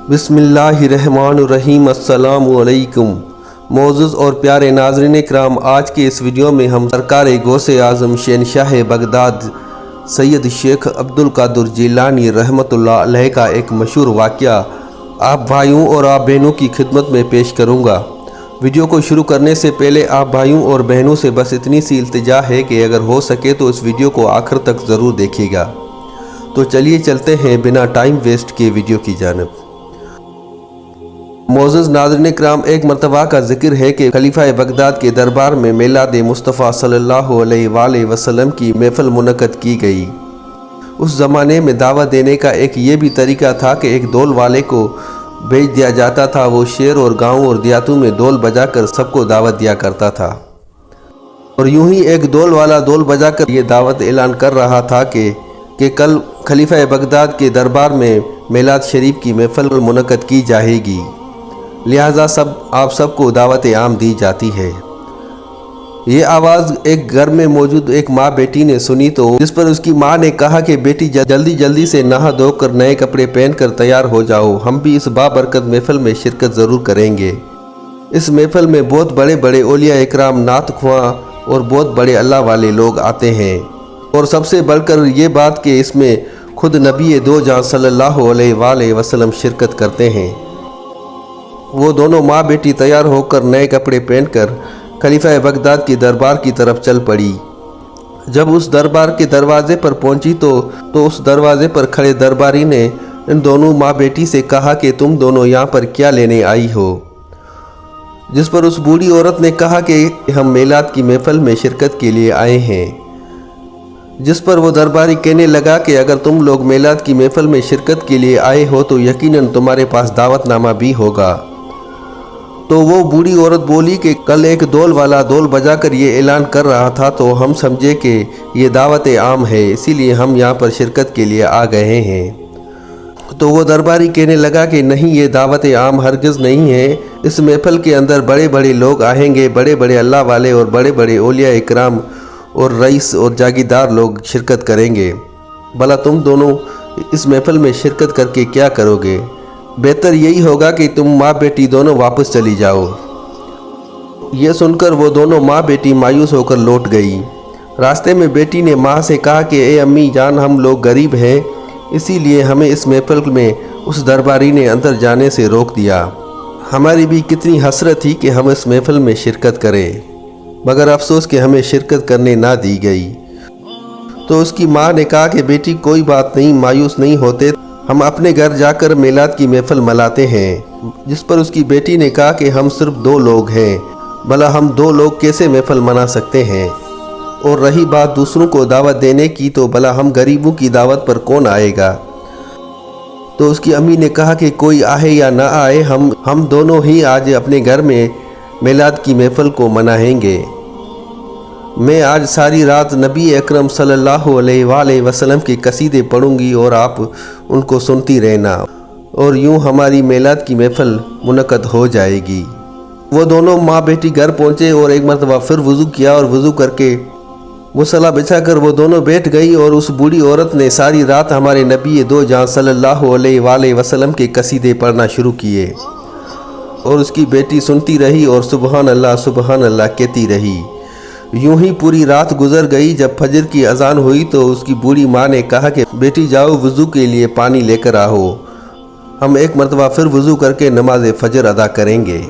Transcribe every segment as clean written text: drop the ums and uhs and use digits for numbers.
बिस्मिल्लाहिर्रहमानिर्रहीम। अस्सलाम वालेकुम। मोअज़्ज़ज़ और प्यारे नाज़रीन इकराम, आज के इस वीडियो में हम सरकार गौसे आज़म शहंशाह बगदाद सैयद शेख अब्दुल कादिर जिलानी रहमतुल्लाह अलैह का एक मशहूर वाक़या आप भाइयों और आप बहनों की खिदमत में पेश करूँगा। वीडियो को शुरू करने से पहले आप भाइयों और बहनों से बस इतनी सी इल्तिजा है कि अगर हो सके तो इस वीडियो को आखिर तक ज़रूर देखिएगा। तो चलिए चलते हैं बिना टाइम वेस्ट किए वीडियो की जानिब। मोअज़्ज़ज़ नाज़रीन इकराम, एक मरतबा का जिक्र है कि खलीफा बगदाद के दरबार में मिलाद मुस्तफ़ा सल्लल्लाहु अलैहि वसल्लम की महफ़िल मुनक़्क़द की गई। उस ज़माने में दावत देने का एक ये भी तरीका था कि एक डोल वाले को भेज दिया जाता था। वो शहर और गाँव और देहातों में डोल बजाकर सबको दावत दिया करता था। और यूं ही एक डोल वाला डोल बजाकर ये दावत ऐलान कर रहा था कि कल खलीफा बगदाद के दरबार में मिलाद शरीफ की महफ़िल मुनक़्क़द की जाएगी, लिहाजा आप सबको दावत आम दी जाती है। ये आवाज़ एक घर में मौजूद एक माँ बेटी ने सुनी, तो जिस पर उसकी माँ ने कहा कि बेटी जल्दी जल्दी से नहा धोकर नए कपड़े पहनकर तैयार हो जाओ, हम भी इस बाबरकत महफ़िल में शिरकत ज़रूर करेंगे। इस महफ़िल में बहुत बड़े बड़े औलिया इकराम, नात ख्वां और बहुत बड़े अल्लाह वाले लोग आते हैं। और सबसे बढ़कर ये बात कि इसमें खुद नबी दो जहां सल्लल्लाहु अलैहि वसल्लम शिरकत करते हैं। वो दोनों माँ बेटी तैयार होकर नए कपड़े पहनकर खलीफा बगदाद की दरबार की तरफ चल पड़ी। जब उस दरबार के दरवाजे पर पहुंची तो उस दरवाजे पर खड़े दरबारी ने इन दोनों माँ बेटी से कहा कि तुम दोनों यहाँ पर क्या लेने आई हो। जिस पर उस बूढ़ी औरत ने कहा कि हम मिलाद की महफ़िल में शिरकत के लिए आए हैं। जिस पर वो दरबारी कहने लगा कि अगर तुम लोग मिलाद की महफ़िल में शिरकत के लिए आए हो तो यकीनन तुम्हारे पास दावतनामा भी होगा। तो वो बूढ़ी औरत बोली कि कल एक डोल वाला डोल बजाकर ये ऐलान कर रहा था, तो हम समझे कि ये दावत आम है, इसीलिए हम यहाँ पर शिरकत के लिए आ गए हैं। तो वो दरबारी कहने लगा कि नहीं, ये दावत आम हरगिज़ नहीं है। इस महफ़िल के अंदर बड़े बड़े लोग आएंगे, बड़े बड़े अल्लाह वाले और बड़े बड़े औलिया इकराम और रईस और जागीरदार लोग शिरकत करेंगे। भला तुम दोनों इस महफ़िल में शिरकत करके क्या करोगे? बेहतर यही होगा कि तुम माँ बेटी दोनों वापस चली जाओ। ये सुनकर वो दोनों माँ बेटी मायूस होकर लौट गई। रास्ते में बेटी ने माँ से कहा कि ए अम्मी जान, हम लोग गरीब हैं, इसीलिए हमें इस महफ़िल में उस दरबारी ने अंदर जाने से रोक दिया। हमारी भी कितनी हसरत थी कि हम इस महफ़िल में शिरकत करें, मगर अफसोस कि हमें शिरकत करने ना दी गई। तो उसकी माँ ने कहा कि बेटी कोई बात नहीं, मायूस नहीं होते, हम अपने घर जाकर मिलाद की महफ़िल मनाते हैं। जिस पर उसकी बेटी ने कहा कि हम सिर्फ दो लोग हैं, भला हम दो लोग कैसे महफ़िल मना सकते हैं? और रही बात दूसरों को दावत देने की, तो भला हम गरीबों की दावत पर कौन आएगा? तो उसकी अम्मी ने कहा कि कोई आए या ना आए, हम दोनों ही आज अपने घर में मिलाद की महफ़िल को मनाएंगे। मैं आज सारी रात नबी अकरम सल्लल्लाहु अलैहि वसल्लम के कसीदे पढ़ूंगी और आप उनको सुनती रहना, और यूं हमारी मिलाद की महफ़िल मुनक़्क़द हो जाएगी। वो दोनों माँ बेटी घर पहुँचे और एक मरतबा फिर वज़ू किया और वज़ू करके मुसल्ला बिछाकर वो दोनों बैठ गई। और उस बूढ़ी औरत ने सारी रात हमारे नबी दो जहां सल्लल्लाहु अलैहि वसल्लम के कसीदे पढ़ना शुरू किए और उसकी बेटी सुनती रही और सुबहान अल्लाह कहती रही। यूं ही पूरी रात गुजर गई। जब फजर की अजान हुई तो उसकी बूढ़ी माँ ने कहा कि बेटी जाओ वज़ू के लिए पानी लेकर आओ, हम एक मरतबा फिर वज़ू करके नमाज फजर अदा करेंगे।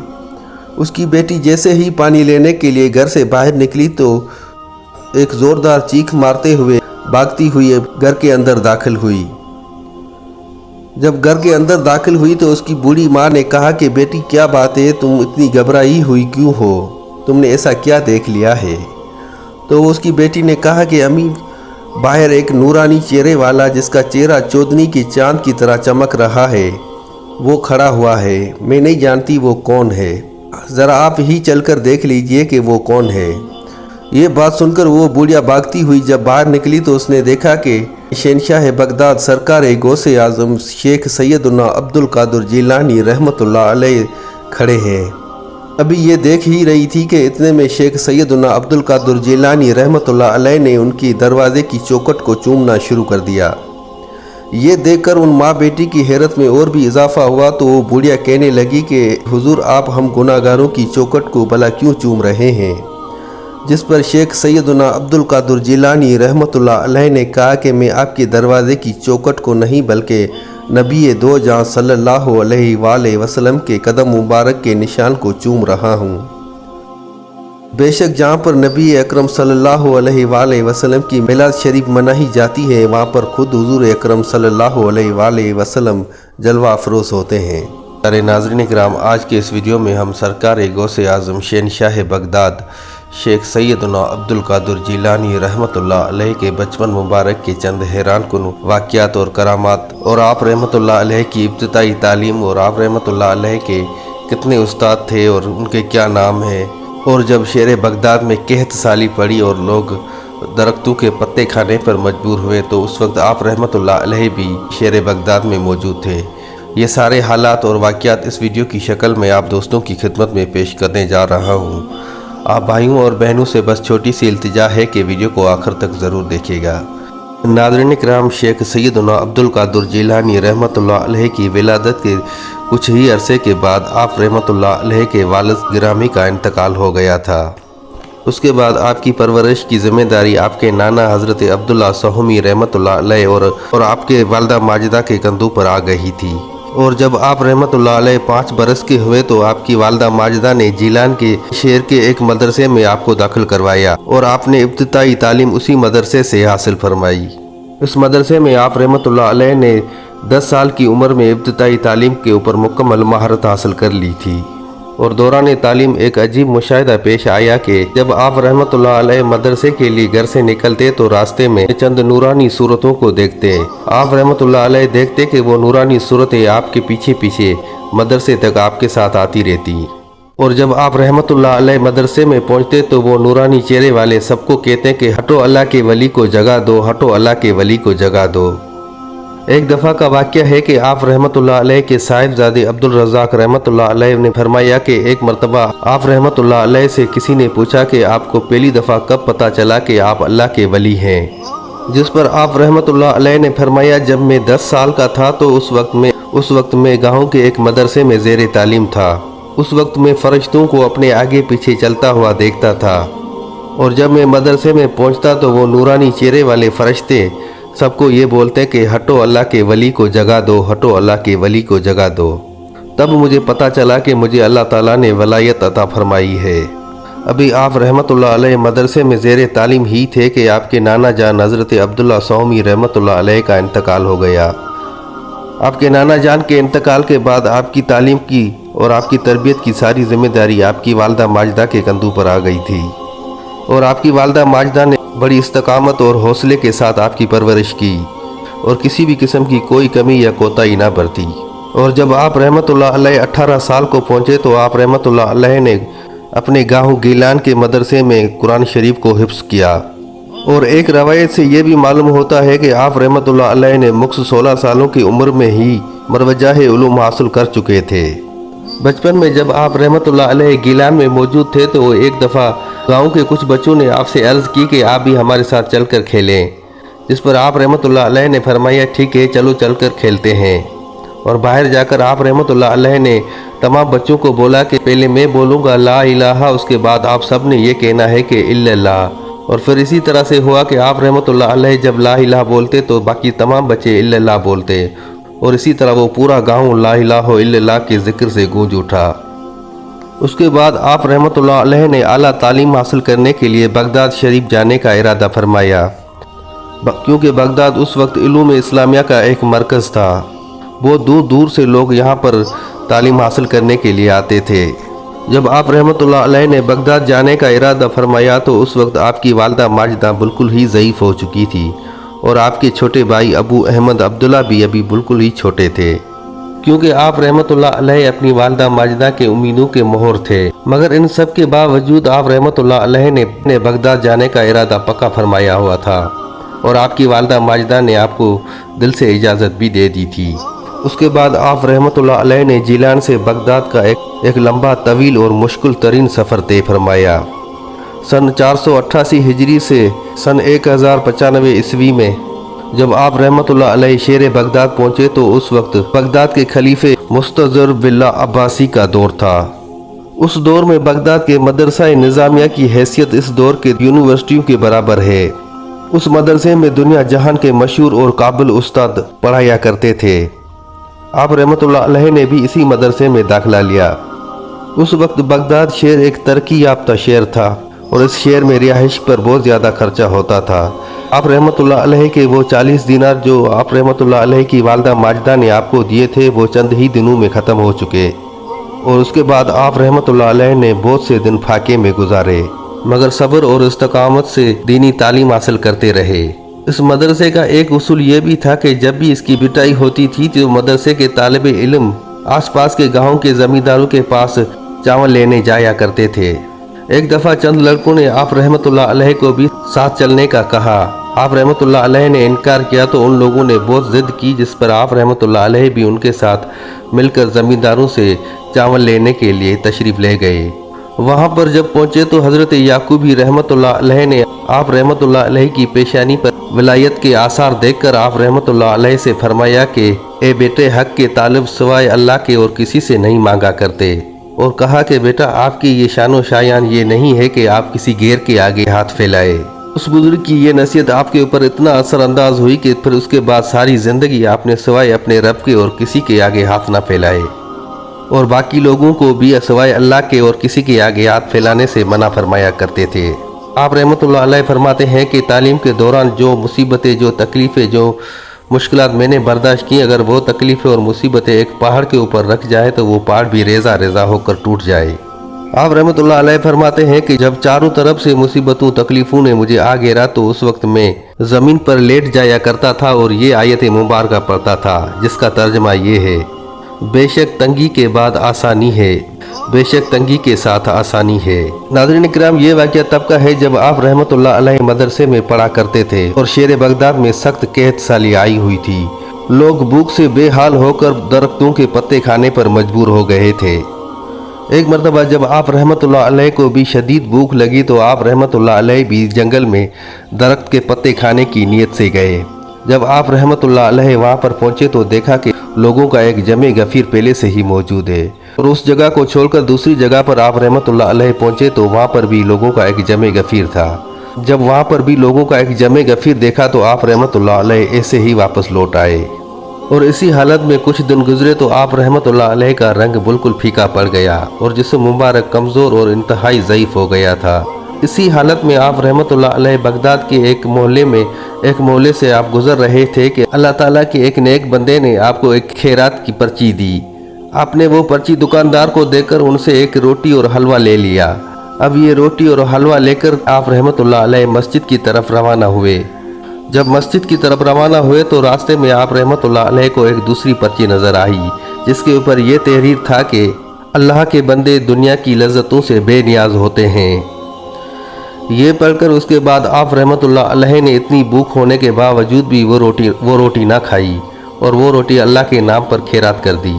उसकी बेटी जैसे ही पानी लेने के लिए घर से बाहर निकली तो एक ज़ोरदार चीख मारते हुए भागती हुई घर के अंदर दाखिल हुई। जब घर के अंदर दाखिल हुई तो उसकी बूढ़ी माँ ने कहा कि बेटी क्या बात है, तुम इतनी घबराई हुई क्यों हो, तुमने ऐसा क्या देख लिया है? तो उसकी बेटी ने कहा कि अम्मी, बाहर एक नूरानी चेहरे वाला जिसका चेहरा चौदनी की चांद की तरह चमक रहा है वो खड़ा हुआ है। मैं नहीं जानती वो कौन है, ज़रा आप ही चलकर देख लीजिए कि वो कौन है। ये बात सुनकर वो बूढ़िया भागती हुई जब बाहर निकली तो उसने देखा कि शहंशाह बगदाद सरकार गौसे आज़म शेख सैयदना अब्दुल कादिर जिलानी रहमतुल्लाह अलैह खड़े हैं। अभी ये देख ही रही थी कि इतने में शेख सैयदना अब्दुल कादिर जिलानी रहमतुल्लाह अलैह ने उनकी दरवाज़े की चौखट को चूमना शुरू कर दिया। ये देखकर उन माँ बेटी की हैरत में और भी इजाफा हुआ तो वो बुढ़िया कहने लगी कि हुजूर आप हम गुनाहगारों की चौखट को भला क्यों चूम रहे हैं। जिस पर शेख सैयदना अब्दुल कादिर जिलानी रहमतुल्लाह अलैह ने कहा कि मैं आपके दरवाज़े की चौखट को नहीं बल्कि नबी दो जहां सल्लल्लाहु अलैहि वसल्लम के कदम मुबारक के निशान को चूम रहा हूँ। बेशक जहाँ पर नबी अकरम सल्लल्लाहु अलैहि वसल्लम की मिलाद शरीफ मनाही जाती है वहाँ पर खुद हुजूर अकरम सल्लल्लाहु अलैहि वसल्लम जलवा अफरोज़ होते हैं। सारे नाज़रीन किराम, आज के इस वीडियो में हम सरकार गौसे आज़म शहंशाह बगदाद शेख सैयदना अब्दुल कादिर जिलानी रहमतुल्लाह अलैह के बचपन मुबारक के चंद हैरान कुन वाक़यात और करामात और आप रहमतुल्लाह अलैह की इब्तिदाई तालीम और आप रहमतुल्लाह अलैह के कितने उस्ताद थे और उनके क्या नाम है, और जब शेर बगदाद में कहत साली पड़ी और लोग दरख्तों के पत्ते खाने पर मजबूर हुए तो उस वक्त आप रहमतुल्लाह अलैह भी शेर बगदाद में मौजूद थे। ये सारे हालात और वाक़यात इस वीडियो की शक्ल में आप दोस्तों की खिदमत में पेश करने जा रहा हूँ। आप भाइयों और बहनों से बस छोटी सी इल्तिजा है कि वीडियो को आखिर तक ज़रूर देखिएगा। नाज़रीन किराम, शेख सैयदना अब्दुल कादिर जिलानी रहमतुल्लाह अलैह की विलादत के कुछ ही अरसे के बाद आप रहमतुल्लाह अलैह के वालिद गिरामी का इंतकाल हो गया था। उसके बाद आपकी परवरिश की ज़िम्मेदारी आपके नाना हज़रत अब्दुल्ला सहमी रहमतुल्लाह अलैह और आपके वालिदा माजिदा के कंधों पर आ गई थी। और जब आप रहमतुल्लाह अलैह 5 बरस के हुए तो आपकी वालिदा माजिदा ने जिलान के शहर के एक मदरसे में आपको दाखिल करवाया और आपने इब्तिदाई तालीम उसी मदरसे से हासिल फरमाई। इस मदरसे में आप रहमतुल्लाह अलैह ने 10 साल की उम्र में इब्तिदाई तालीम के ऊपर मुकम्मल महारत हासिल कर ली थी। और दौरान तालीम एक अजीब मुशाहिदा पेश आया कि जब आप रहमतुल्लाह अलैह मदरसे के लिए घर से निकलते तो रास्ते में चंद नूरानी सूरतों को देखते। आप रहमतुल्लाह अलैह देखते कि वो नूरानी सूरतें आपके पीछे पीछे मदरसे तक आपके साथ आती रहती। और जब आप रहमतुल्लाह अलैह मदरसे में पहुंचते तो वो नूरानी चेहरे वाले सबको कहते कि हटो अल्लाह के वली को जगह दो, हटो अल्लाह के वली को जगह दो। एक दफ़ा का वाक़या है कि आप रहमतुल्लाह अलैह के साहिबजादे अब्दुल रज़ाक रहमतुल्लाह अलैह ने फरमाया कि एक मरतबा आप रहमतुल्लाह अलैह से किसी ने पूछा कि आपको पहली दफ़ा कब पता चला कि आप अल्लाह के वली हैं। जिस पर आप रहमतुल्लाह अलैह ने फरमाया जब मैं 10 साल का था तो उस वक्त में गाँव के एक मदरसे में ज़ेर तालीम था। उस वक्त में फ़रिश्तों को अपने आगे पीछे चलता हुआ देखता था और जब मैं मदरसे में पहुँचता तो वो नूरानी चेहरे वाले फ़रिश्ते सबको ये बोलते कि हटो अल्लाह के वली को जगह दो, हटो अल्लाह के वली को जगह दो। तब मुझे पता चला कि मुझे अल्लाह ताला ने वलायत अता फरमाई है। अभी आप रहमतुल्लाह अलैह मदरसे में ज़ेर तालीम ही थे कि आपके नाना जान हज़रत अब्दुल्ला सहमी रहमतुल्लाह अलैह का इंतकाल हो गया। आपके नाना जान के इंतकाल के बाद आपकी तालीम की और आपकी तरबियत की सारी जिम्मेदारी आपकी वालिदा माजिदा के कंधों पर आ गई थी और आपकी वालिदा माजिदा ने बड़ी इस्तकामत और हौसले के साथ आपकी परवरिश की और किसी भी किस्म की कोई कमी या कोताही ना बरती। और जब आप रहमतुल्लाह अलैह 18 साल को पहुँचे तो आप रहमतुल्लाह अलैह ने अपने गाँव गीलान के मदरसे में कुरान शरीफ को हिफ्ज़ किया। और एक रवायत से ये भी मालूम होता है कि आप रहमतुल्लाह अलैह ने मुख्स 16 सालों की उम्र में ही मरवजाह उलूम हासिल कर चुके थे। बचपन में जब आप रहमतुल्लाह अलैह गीलान में मौजूद थे तो एक दफ़ा गाँव के कुछ बच्चों ने आपसे अर्ज़ की कि आप भी हमारे साथ चलकर खेलें। जिस पर आप रहमतुल्लाह अलैह ने फरमाया ठीक है चलो चलकर खेलते हैं। और बाहर जाकर आप रहमतुल्लाह अलैह ने तमाम बच्चों को बोला कि पहले मैं बोलूँगा ला इलाहा, उसके बाद आप सब ने ये कहना है कि इल्लल्लाह। और फिर इसी तरह से हुआ कि आप रहमतुल्लाह अलैह जब ला इलाहा बोलते तो बाकी तमाम बच्चे इल्लल्लाह बोलते और इसी तरह वो पूरा गाँव ला इलाहा इल्लल्लाह के ज़िक्र से गूंज उठा। उसके बाद आप रहमतुल्लाह अलैह ने आला तालीम हासिल करने के लिए बगदाद शरीफ जाने का इरादा फरमाया क्योंकि बगदाद उस वक्त इल्म इस्लामिया का एक मरकज़ था। बहुत दूर दूर से लोग यहाँ पर तालीम हासिल करने के लिए आते थे। जब आप रहमतुल्लाह अलैह ने बगदाद जाने का इरादा फरमाया तो उस वक्त आपकी वालिदा माजिदा बिल्कुल ही ज़ईफ़ हो चुकी थी और आपके छोटे भाई अबू अहमद अब्दुल्ला भी अभी बिल्कुल ही छोटे थे। क्योंकि आप रहमतुल्लाह अलैह अपनी वालिदा माजिदा के उम्मीदों के मोहर थे। मगर इन सब के बावजूद आप रहमतुल्लाह अलैह ने बगदाद जाने का इरादा पक्का फरमाया हुआ था और आपकी वालिदा माजिदा ने आपको दिल से इजाज़त भी दे दी थी। उसके बाद आप रहमतुल्लाह अलैह ने जिलान से बगदाद का एक लंबा तवील और मुश्किल तरीन सफ़र तय फरमाया। सन 488 हिजरी से सन 1095 ईस्वी में جب آپ رحمۃ اللہ علیہ شیر بغداد پہنچے تو اس وقت بغداد کے خلیفے مستظر باللہ عباسی کا دور تھا۔ اس دور میں بغداد کے مدرسہ نظامیہ کی حیثیت اس دور کے یونیورسٹیوں کے برابر ہے۔ اس مدرسے میں دنیا جہان کے مشہور اور قابل استاد پڑھایا کرتے تھے۔ آپ رحمۃ اللہ علیہ نے بھی اسی مدرسے میں داخلہ لیا۔ اس وقت بغداد شہر ایک ترقی یافتہ شہر تھا اور اس شہر میں رہائش پر بہت زیادہ خرچہ ہوتا تھا۔ آپ رحمۃ اللہ علیہ کے وہ 40 دینار جو آپ رحمۃ اللہ علیہ کی والدہ ماجدہ نے آپ کو دیے تھے وہ چند ہی دنوں میں ختم ہو چکے، اور اس کے بعد آپ رحمۃ اللہ علیہ نے بہت سے دن فاقے میں گزارے، مگر صبر اور استقامت سے دینی تعلیم حاصل کرتے رہے۔ اس مدرسے کا ایک اصول یہ بھی تھا کہ جب بھی اس کی بٹائی ہوتی تھی تو مدرسے کے طالب علم آس پاس کے گاؤں کے زمینداروں کے پاس چاول لینے جایا کرتے تھے۔ ایک دفعہ چند لڑکوں نے آپ رحمۃ اللہ علیہ کو بھی ساتھ چلنے کا کہا۔ آپ رحمۃ اللہ علیہ نے انکار کیا تو ان لوگوں نے بہت ضد کی، جس پر آپ رحمۃ اللہ علیہ بھی ان کے ساتھ مل کر زمینداروں سے چاول لینے کے لیے تشریف لے گئے۔ وہاں پر جب پہنچے تو حضرت یعقوبی رحمۃ اللہ علیہ نے آپ رحمۃ اللہ علیہ کی پیشانی پر ولایت کے آثار دیکھ کر آپ رحمۃ اللہ علیہ سے فرمایا کہ اے بیٹے، حق کے طالب سوائے اللہ کے اور کسی سے نہیں مانگا کرتے، اور کہا کہ بیٹا آپ کی یہ شان و شایان یہ نہیں ہے کہ آپ کسی غیر کے آگے ہاتھ پھیلائے۔ اس بزرگ کی یہ نصیحت آپ کے اوپر اتنا اثر انداز ہوئی کہ پھر اس کے بعد ساری زندگی آپ نے سوائے اپنے رب کے اور کسی کے آگے ہاتھ نہ پھیلائے، اور باقی لوگوں کو بھی سوائے اللہ کے اور کسی کے آگے ہاتھ پھیلانے سے منع فرمایا کرتے تھے۔ آپ رحمۃ اللہ علیہ فرماتے ہیں کہ تعلیم کے دوران جو مصیبتیں، جو تکلیفیں، جو مشکلات میں نے برداشت کی، اگر وہ تکلیفیں اور مصیبتیں ایک پہاڑ کے اوپر رکھ جائے تو وہ پہاڑ بھی ریزہ ریزہ ہو کر ٹوٹ جائے۔ آپ رحمۃ اللہ علیہ فرماتے ہیں کہ جب چاروں طرف سے مصیبتوں تکلیفوں نے مجھے آ گھیرا تو اس وقت میں زمین پر لیٹ جایا کرتا تھا اور یہ آیت مبارکہ پڑھتا تھا، جس کا ترجمہ یہ ہے: بے شک تنگی کے بعد آسانی ہے، بے شک تنگی کے ساتھ آسانی ہے۔ ناظرین کرام، یہ واقعہ تب کا ہے جب آپ رحمۃ اللہ علیہ مدرسے میں پڑھا کرتے تھے اور شہر بغداد میں سخت قحط سالی آئی ہوئی تھی۔ لوگ بھوک سے بے حال ہو کر درختوں کے پتے کھانے پر مجبور ہو گئے تھے۔ ایک مرتبہ جب آپ رحمۃ اللہ علیہ کو بھی شدید بھوک لگی تو آپ رحمۃ اللہ علیہ بھی جنگل میں درخت کے پتے کھانے کی نیت سے گئے۔ جب آپ رحمۃ اللہ علیہ وہاں پر پہنچے تو دیکھا کہ لوگوں کا ایک جمع غفیر پہلے سے ہی موجود ہے، اور اس جگہ کو چھوڑ کر دوسری جگہ پر آپ رحمۃ اللہ علیہ پہنچے تو وہاں پر بھی لوگوں کا ایک جمع غفیر تھا۔ جب وہاں پر بھی لوگوں کا ایک جمع غفیر دیکھا تو آپ رحمۃ اللہ علیہ ایسے ہی واپس لوٹ آئے، اور اسی حالت میں کچھ دن گزرے تو آپ رحمۃ اللہ علیہ کا رنگ بالکل پھیکا پڑ گیا اور جسم مبارک کمزور اور انتہائی ضعیف ہو گیا تھا۔ اسی حالت میں آپ رحمۃ اللہ علیہ بغداد کے ایک محلے سے آپ گزر رہے تھے کہ اللہ تعالیٰ کے ایک نیک بندے نے آپ کو ایک خیرات کی پرچی دی۔ آپ نے وہ پرچی دکاندار کو دے کر ان سے ایک روٹی اور حلوہ لے لیا۔ اب یہ روٹی اور حلوہ لے کر آپ رحمۃ اللہ علیہ مسجد کی طرف روانہ ہوئے۔ جب مسجد کی طرف روانہ ہوئے تو راستے میں آپ رحمۃ اللہ علیہ کو ایک دوسری پرچی نظر آئی، جس کے اوپر یہ تحریر تھا کہ اللہ کے بندے دنیا کی لذتوں سے بے نیاز ہوتے ہیں۔ یہ پڑھ کر اس کے بعد آپ رحمۃ اللہ علیہ نے اتنی بھوک ہونے کے باوجود بھی وہ روٹی نہ کھائی اور وہ روٹی اللہ کے نام پر خیرات کر دی۔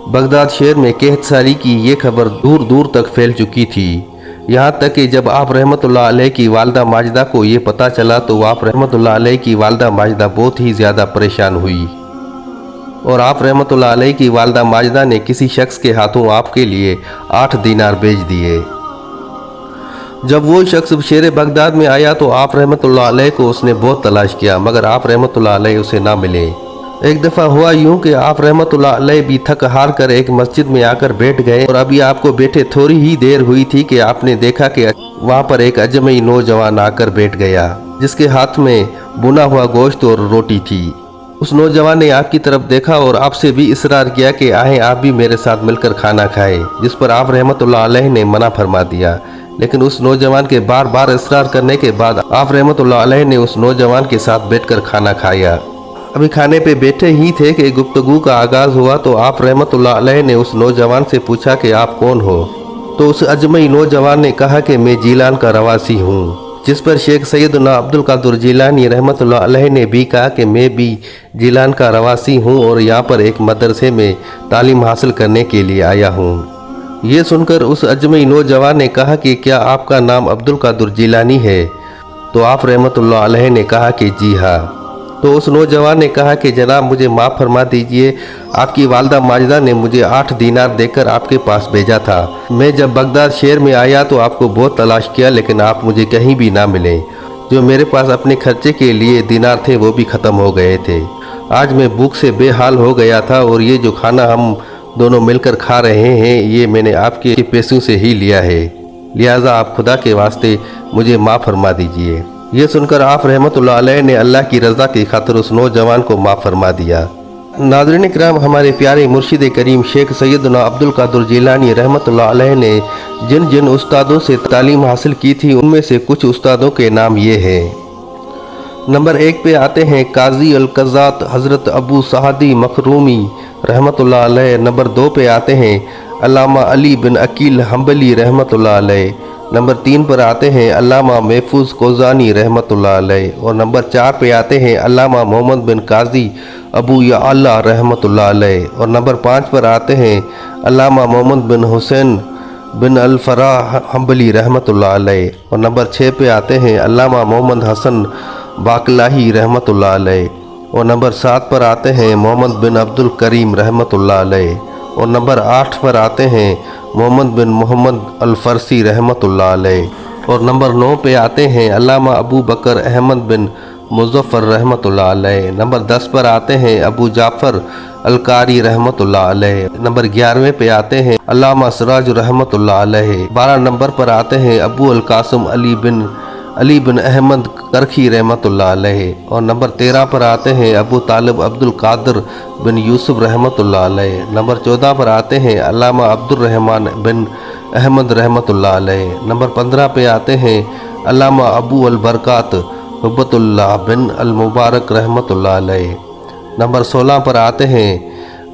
بغداد شہر میں قحط سالی کی یہ خبر دور دور تک پھیل چکی تھی، یہاں تک کہ جب آپ رحمۃ اللہ علیہ کی والدہ ماجدہ کو یہ پتہ چلا تو آپ رحمۃ اللہ علیہ کی والدہ ماجدہ بہت ہی زیادہ پریشان ہوئی، اور آپ رحمۃ اللہ علیہ کی والدہ ماجدہ نے کسی شخص کے ہاتھوں آپ کے لیے 8 دینار بھیج دیے۔ جب وہ شخص شہر بغداد میں آیا تو آپ رحمۃ اللہ علیہ کو اس نے بہت تلاش کیا، مگر آپ رحمۃ اللہ علیہ اسے نہ ملے۔ ایک دفعہ ہوا یوں کہ آپ رحمۃ اللہ علیہ بھی تھک ہار کر ایک مسجد میں آ کر بیٹھ گئے، اور ابھی آپ کو بیٹھے تھوڑی ہی دیر ہوئی تھی کہ آپ نے دیکھا کہ وہاں پر ایک اجمی نوجوان آ کر بیٹھ گیا، جس کے ہاتھ میں بنا ہوا گوشت اور روٹی تھی۔ اس نوجوان نے آپ کی طرف دیکھا اور آپ سے بھی اصرار کیا کہ آئیں آپ بھی میرے ساتھ مل کر کھانا کھائیں، جس پر آپ رحمۃ اللہ علیہ نے منع فرما دیا۔ لیکن اس نوجوان کے بار بار اصرار کرنے کے بعد آپ رحمۃ اللہ علیہ نے اس نوجوان کے ساتھ بیٹھ کر کھانا کھایا۔ ابھی کھانے پہ بیٹھے ہی تھے کہ گفتگو کا آغاز ہوا تو آپ رحمۃ اللہ علیہ نے اس نوجوان سے پوچھا کہ آپ کون ہو؟ تو اس اجمی نوجوان نے کہا کہ میں جیلان کا رواسی ہوں، جس پر شیخ سیدنا عبد القادر جیلانی رحمۃ اللہ علیہ نے بھی کہا کہ میں بھی جیلان کا رواسی ہوں اور یہاں پر ایک مدرسے میں تعلیم حاصل کرنے کے لیے آیا ہوں۔ یہ سن کر اس اجمی نوجوان نے کہا کہ کیا آپ کا نام عبد القادر جیلانی ہے؟ تو آپ رحمۃ اللہ علیہ نے کہا کہ جی ہاں۔ تو तो उस नौजवान ने कहा कि जनाब मुझे माफ़ फरमा दीजिए, आपकी वालदा माजिदा ने मुझे 8 दीनार देकर आपके पास भेजा था। मैं जब बगदाद शहर में आया तो आपको बहुत तलाश किया, लेकिन आप मुझे कहीं भी ना मिले। जो मेरे पास अपने खर्चे के लिए दीनार थे वो भी ख़त्म हो गए थे। आज मैं भूख से बेहाल हो गया था और ये जो खाना हम दोनों मिलकर खा रहे हैं ये मैंने आपके पैसों से ही लिया है, लिहाजा आप खुदा के वास्ते मुझे माफ़ फरमा दीजिए। ये सुनकर आप रहमतुल्लाह अलैह ने अल्लाह की रज़ा की खातिर उस नौजवान को माफ़ फरमा दिया। नाज़रीन इकराम, हमारे प्यारे मुर्शिद करीम शेख सैयदना अब्दुल कादिर जिलानी रहमतुल्लाह अलैह ने जिन जिन उस्तादों से तालीम हासिल की थी उनमें से कुछ उस्तादों के नाम ये हैं। नंबर 1 पे आते हैं काजी अल-क़ज़्ज़ात हज़रत अबू सहादी मखरूमी रहमतुल्लाह अलैह। नंबर 2 पे आते हैं अल्लामा अली बिन अकील हम्बली रहमतुल्लाह अलैह। नंबर 3 पर आते हैं अल्लामा महफूज कोज़ानी रहमतुल्लाह अलैह। और नंबर 4 पे आते हैं अल्लामा मोहम्मद बिन काजी अबू याअला रहमतुल्लाह अलैह। और नंबर 5 पर आते हैं अल्लामा मोहम्मद बिन हुसैन बिन अल-फराह हम्बली रहमतुल्लाह अलैह। और नंबर 6 पे आते हैं अल्लामा मोहम्मद हसन बाकलाही रहमतुल्लाह अलैह। और नंबर 7 पर आते हैं मोहम्मद बिन अब्दुल करीम रहमतुल्लाह अलैह। और नंबर 8 पर आते हैं मोहम्मद बिन मोहम्मद अल-फ़रसी रहमतुल्लाह अलैह। और नंबर 9 पे आते हैं अल्लामा अबू बकर अहमद बिन मुज़फ़्फ़र रहमतुल्लाह अलैह। नंबर 10 पर आते हैं अबू जाफ़र अल-कारी रहमतुल्लाह अलैह। नंबर 11वें पे आते हैं अल्लामा सिराज रहमतुल्लाह अलैह। 12 नंबर पर आते हैं अबू अल-क़ासिम अली बिन अहमद करखी रहमतुल्लाह अलैह। और नंबर 13 पर आते हैं अबू तालिब अब्दुल कादिर बिन यूसुफ रहमतुल्लाह अलैह। नंबर 14 पर आते हैं अल्लामा अब्दुल रहमान बिन अहमद रहमतुल्लाह अलैह। नंबर 15 पे आते हैं अल्लामा अबू अल बरकात हुब्बतुल्लाह बिन अल मुबारक रहमतुल्लाह अलैह। नंबर 16 पर आते हैं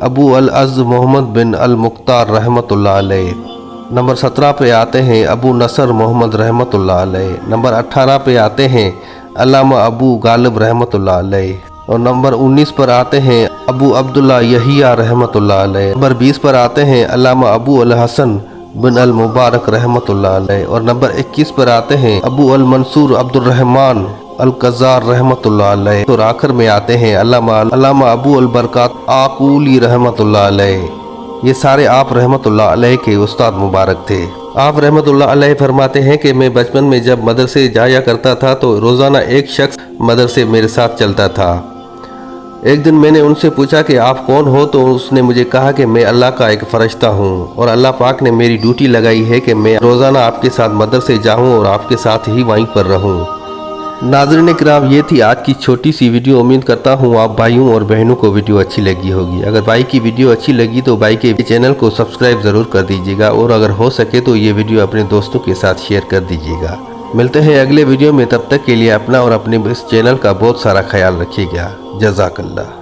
अबू अल अज़ मोहम्मद बिन अल मुख्तार रहमतुल्लाह अलैह। नंबर 17 पे आते हैं अबू नसर मोहम्मद रहमतुल्लाह अलैह। नंबर 18 पे आते हैं अल्लामा अबू गालिब रहमतुल्लाह अलैह। और नंबर 19 पर आते हैं अबू अब्दुल्ला यहिया रहमतुल्लाह अलैह। नंबर 20 पर आते हैं अल्लामा अबू अल हसन बिन अल मुबारक रहमतुल्लाह अलैह। और नंबर 21 पर आते हैं अबू अल मंसूर अब्दुल रहमान अल-क़ज़्ज़ार रहमतुल्लाह अलैह। और आखिर में आते हैं अल्लामा अबू अल बरकात आकूली रहमतुल्लाह अलैह। ये सारे आप रहमतुल्लाह अलैह के उस्ताद मुबारक थे। आप रहमतुल्लाह अलैह फरमाते हैं कि मैं बचपन में जब मदरसे जाया करता था तो रोज़ाना एक शख्स मदरसे मेरे साथ चलता था। एक दिन मैंने उनसे पूछा कि आप कौन हो, तो उसने मुझे कहा कि मैं अल्लाह का एक फ़रिश्ता हूँ और अल्लाह पाक ने मेरी ड्यूटी लगाई है कि मैं रोज़ाना आपके साथ मदरसे जाऊँ और आपके साथ ही वहीं पर रहूँ। नाज़रीन इकराम, ये थी आज की छोटी सी वीडियो। उम्मीद करता हूँ आप भाइयों और बहनों को वीडियो अच्छी लगी होगी। अगर भाई की वीडियो अच्छी लगी तो भाई के चैनल को सब्सक्राइब ज़रूर कर दीजिएगा और अगर हो सके तो ये वीडियो अपने दोस्तों के साथ शेयर कर दीजिएगा। मिलते हैं अगले वीडियो में, तब तक के लिए अपना और अपने इस चैनल का बहुत सारा ख्याल रखिएगा। जज़ाकल्लाह।